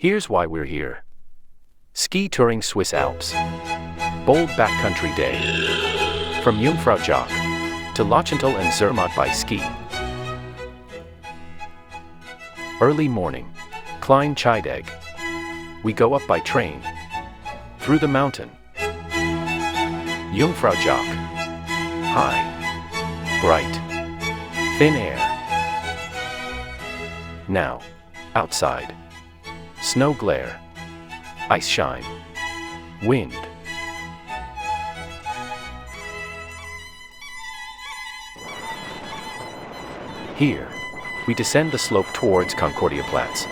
Here's why we're here. Ski touring Swiss Alps. Bold backcountry day. From Jungfraujoch to Lötschental and Zermatt by ski. Early morning. Kleine Scheidegg. We go up by train. Through the mountain. Jungfraujoch. High. Bright. Thin air. Now. Outside. Snow glare. Ice shine. Wind. Here, we descend the slope towards Konkordiaplatz.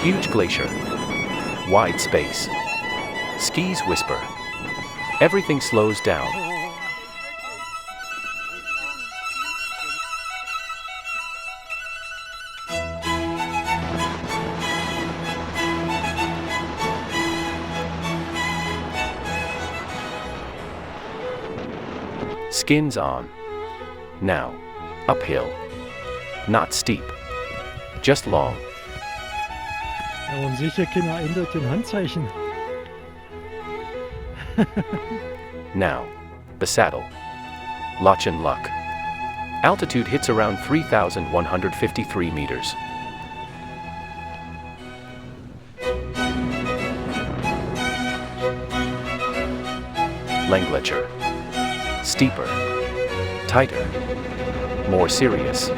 Huge glacier. Wide space. Skis whisper. Everything slows down. Skins on. Now, uphill. Not steep. Just long. Ja, und sicher keiner ändert den Handzeichen. Now, the saddle. Lötschenlücke. Altitude hits around 3,153 meters. Glacier. Steeper. Tighter. More serious.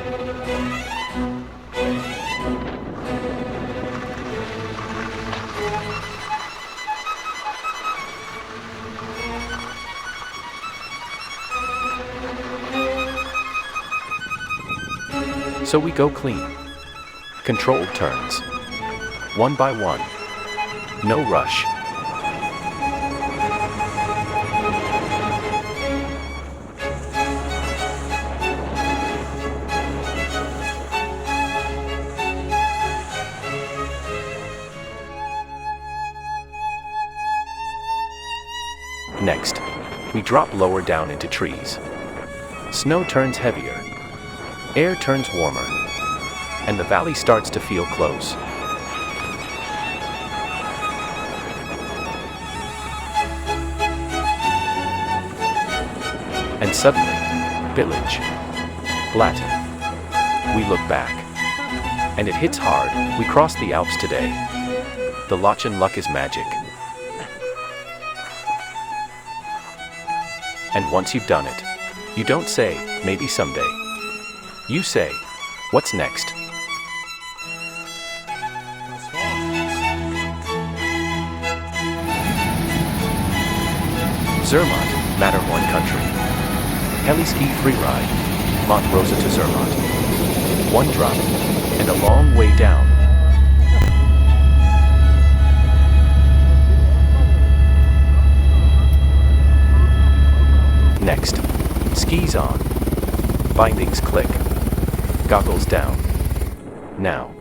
So we go clean. Controlled turns. One by one. No rush. Next, we drop lower down into trees. Snow turns heavier. Air turns warmer, and the valley starts to feel close. And suddenly, village. Latin. We look back. And it hits hard. We cross the Alps today. The Lötschenlücke is magic. And once you've done it, you don't say, maybe someday. You say, what's next? Zermatt, Matterhorn country. Heliskiing freeride, Mont Rosa to Zermatt. One drop, and a long way down. Next, skis on. Bindings click. Goggles down. Now,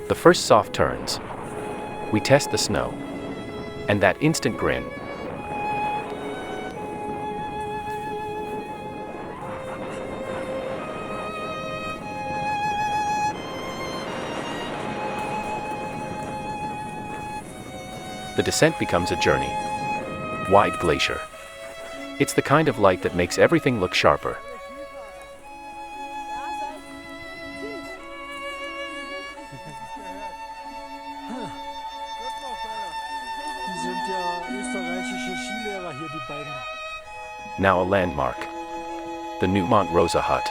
the first soft turns. We test the snow. And that instant grin. The descent becomes a journey. Wide glacier. It's the kind of light that makes everything look sharper. Now a landmark. The new Mont Rosa hut.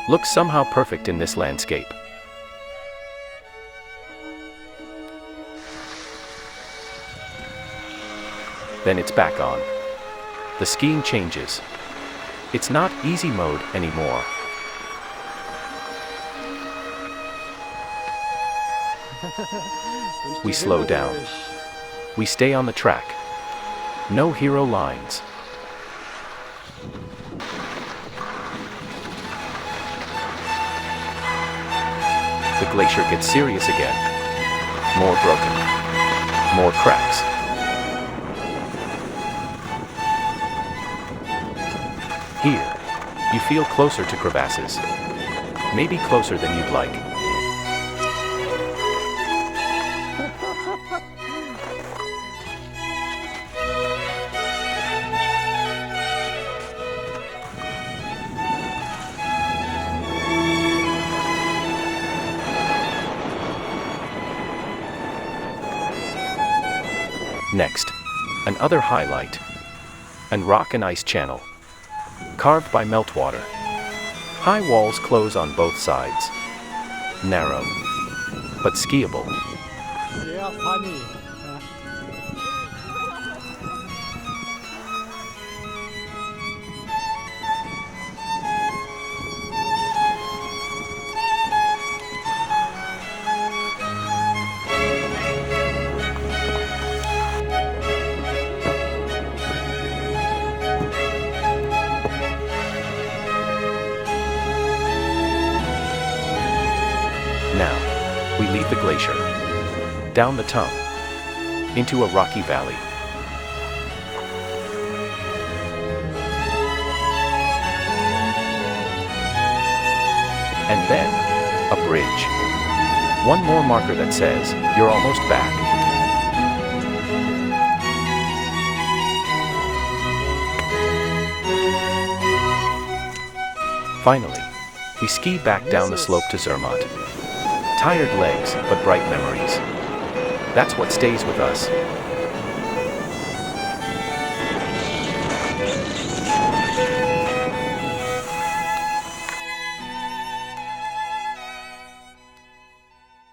Looks somehow perfect in this landscape. Then it's back on. The skiing changes. It's not easy mode anymore. We slow down. We stay on the track. No hero lines. The glacier gets serious again. More broken. More cracks. Here, you feel closer to crevasses. Maybe closer than you'd like. Next, another highlight. An rock and ice channel, carved by meltwater. High walls close on both sides. Narrow, but skiable. Yeah, funny. Now, we leave the glacier, down the tongue, into a rocky valley. And then, a bridge. One more marker that says, you're almost back. Finally, we ski back down the slope to Zermatt. Tired legs, but bright memories. That's what stays with us.